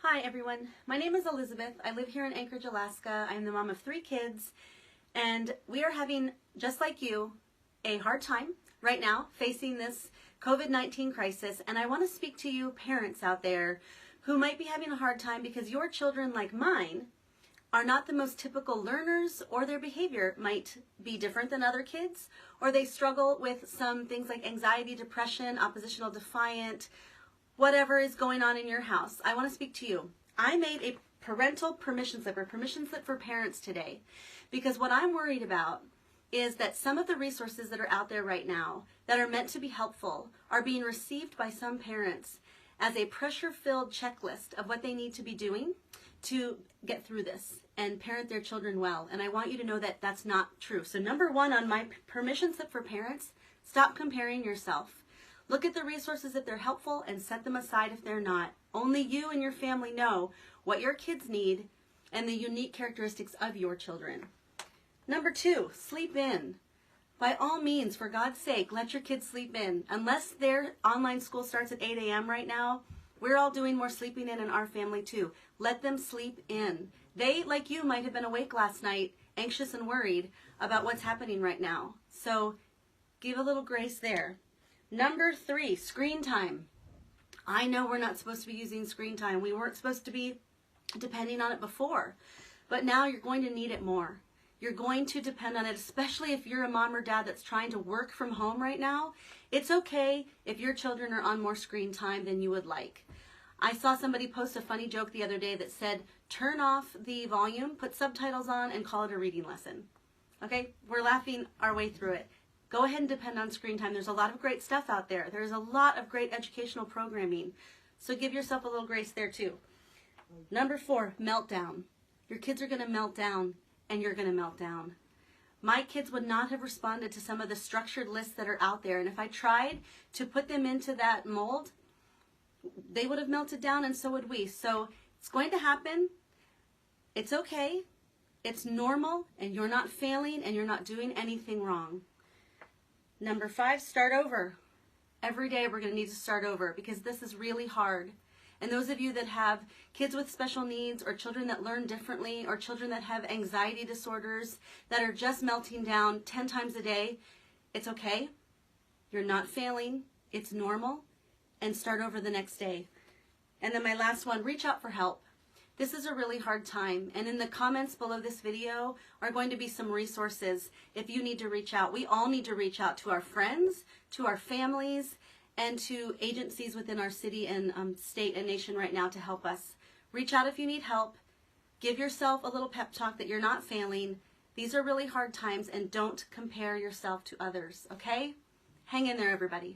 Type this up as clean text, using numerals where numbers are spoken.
Hi everyone, my name is Elizabeth. I live here in Anchorage, Alaska. I'm the mom of 3 kids, and we are having, just like you, a hard time right now facing this COVID-19 crisis. And I want to speak to you parents out there who might be having a hard time because your children, like mine, are not the most typical learners, or their behavior might be different than other kids, or they struggle with some things like anxiety, depression, oppositional defiant, whatever is going on in your house. I want to speak to you. I made a parental permission slip, or permission slip for parents today, because what I'm worried about is that some of the resources that are out there right now that are meant to be helpful are being received by some parents as a pressure-filled checklist of what they need to be doing to get through this and parent their children well. And I want you to know that that's not true. So number 1 on my permission slip for parents, stop comparing yourself. Look at the resources if they're helpful and set them aside if they're not. Only you and your family know what your kids need and the unique characteristics of your children. Number 2, sleep in. By all means, for God's sake, let your kids sleep in. Unless their online school starts at 8 a.m. right now, we're all doing more sleeping in our family too. Let them sleep in. They, like you, might have been awake last night, anxious and worried about what's happening right now. So give a little grace there. Number 3, screen time. I know we're not supposed to be using screen time. We weren't supposed to be depending on it before, but now you're going to need it more. You're going to depend on it, especially if you're a mom or dad that's trying to work from home right now. It's okay if your children are on more screen time than you would like. I saw somebody post a funny joke the other day that said, turn off the volume, put subtitles on, and call it a reading lesson. Okay, we're laughing our way through it. Go ahead and depend on screen time. There's a lot of great stuff out there. There's a lot of great educational programming. So give yourself a little grace there too. Number 4, meltdown. Your kids are going to melt down, and you're going to melt down. My kids would not have responded to some of the structured lists that are out there. And if I tried to put them into that mold, they would have melted down, and so would we. So it's going to happen. It's okay. It's normal, and you're not failing, and you're not doing anything wrong. Number 5, start over. Every day we're going to need to start over because this is really hard. And those of you that have kids with special needs, or children that learn differently, or children that have anxiety disorders that are just melting down 10 times a day, it's okay. You're not failing. It's normal. And start over the next day. And then my last one, reach out for help. This is a really hard time, and in the comments below this video are going to be some resources if you need to reach out. We all need to reach out to our friends, to our families, and to agencies within our city and state and nation right now to help us. Reach out if you need help. Give yourself a little pep talk that you're not failing. These are really hard times, and don't compare yourself to others, okay? Hang in there, everybody.